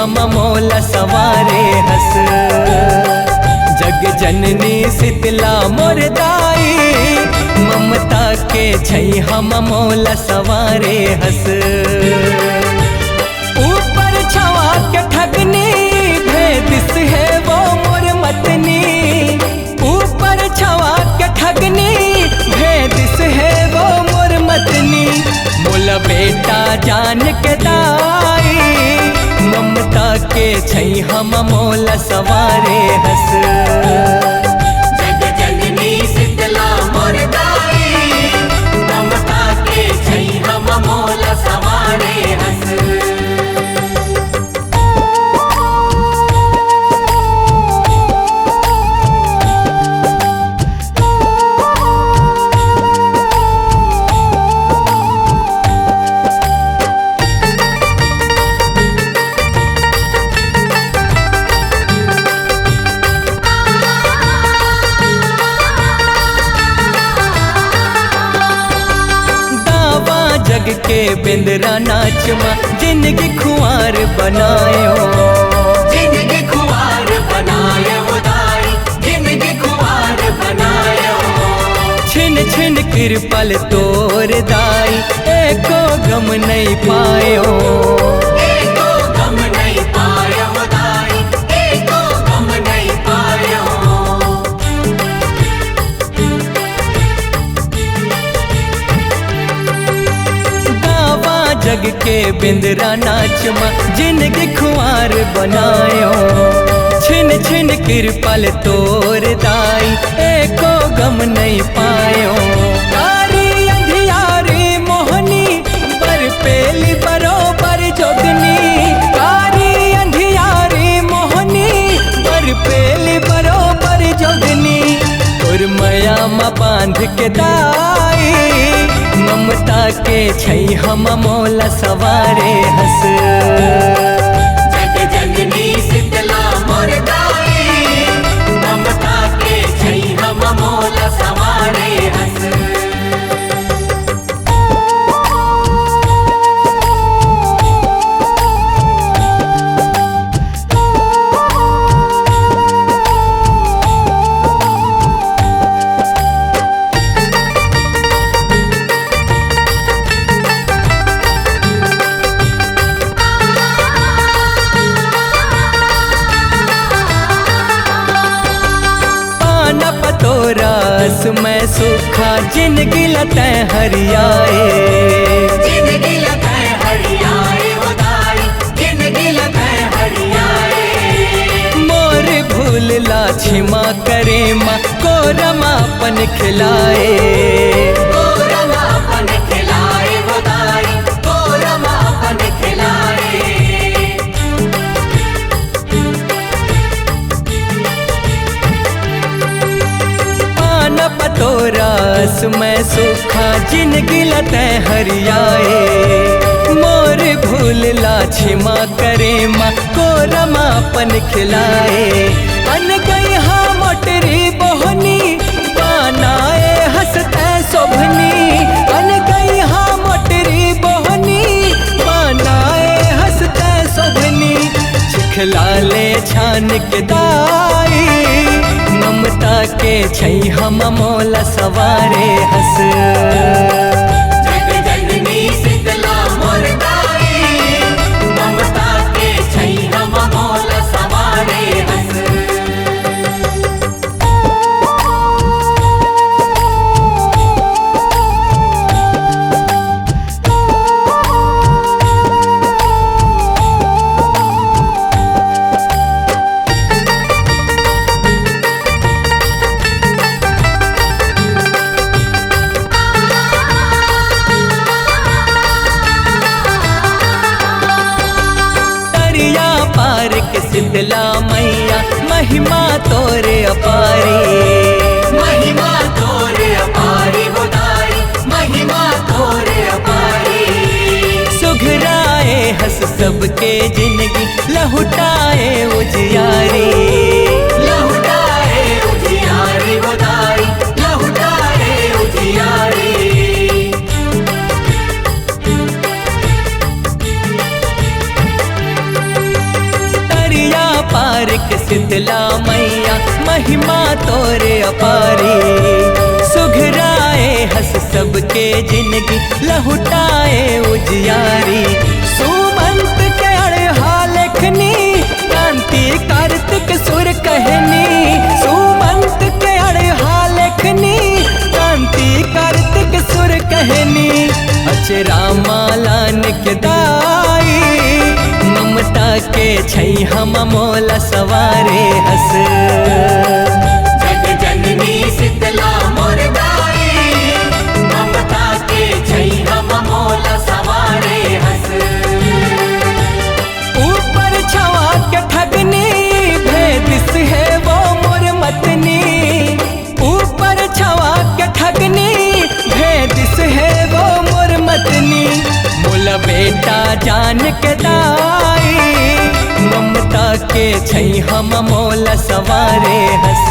हम मोला सवारे हस। जग जननी शीतला मोर दाई, ममता के छै हम मोला सवारे हस। ऊपर छवा के ठगनी भेदिस है वो मोर मतनी, ऊपर छवा के ठगनी भेदिस है वो मोर मतनी। मोला बेटा जान के दाई, ममता के छै हम मोला सवारे हस। जग जननी शीतला मोर दाई, ममता के छै हम मोला सवारे हस। जग के बिंदरा नाचमा जिंदगी खुआर बनायो, जिंदगी खुआर बनायो दाई, जिंदगी खुआर बनायो। छिन छिन कृपल तोर दाई, एको गम नहीं पायो, एको गम नहीं पायो दाई, एको गम नहीं पायो। जग के बिंदरा नाचमा जिंदगी खुआर बनायो। छिन छिन कृपल तोर दाई, एको गम नहीं पायो। कारी अंधियारी मोहनी पर पेली बरोबर जोगनी, कारी अंधियारी मोहनी पर पेली बरोबर जोगनी। तोर मया मा बांध के दाई, ममता के छै हम मोला सवारे हस। जग जननी शीतला मोर दाई, ममता के छै हम मोला सवारे हस। रस में सूखा जिंदगी लते हरियाए, जिंदगी लते हरियाए वो दाई, जिंदगी लते हरियाए। मोर भूल ला क्षमा करे माँ को रमापन खिलाए, को रमापन खिलाए वो दाई, को रमापन खिलाए। रस में सूखा जिंदगी लते हरियाए। मोर भूल ला क्षमा करे माँ को रमापन खिलाए। अन गई हाँ मोटरी बोहनी बनाए हंसते शोभनी, अन गई हाँ मोटरी बोहनी बनाए हंसते शोभनी। छिखलाले छान के दाई, ममता के छै हम मोला सवारे हस। जग जननी शीतला मोर दाई, ममता के छै हम मोला सवारे हस। शीतला मैया महिमा तोरे अपारी, महिमा तोरे अपारी वो दाई, महिमा तोरे अपारी। सुघराए हंस सबके जिंदगी लहुटाए उजियारी, लहुटाए उजियारी वो दाई, लहुटाए उजियारी। शीतला मैया महिमा तोरे अपारी। सुघराए हंस सबके जिंदगी लहुटाए उजियारी। सुमंत के अड़हा लेखनी कांति कार्तिक सुर कहनी। सुमंत के अड़हा लेखनी कांति कार्तिक सुर कहनी। अचरा मालान के दाई ममता के छै हम मोला सवारे हस। जग जननी शीतला मोर दाई ममता के छै हम मोला सवारे हस। ऊपर छवा के ठगनी भेदिस है वो मोर मतनी। ऊपर छवा के ठगनी भेदिस है वो मोर मतनी। मोला बेटा जान के दाई ममता के छै हम मोला सवारे हस।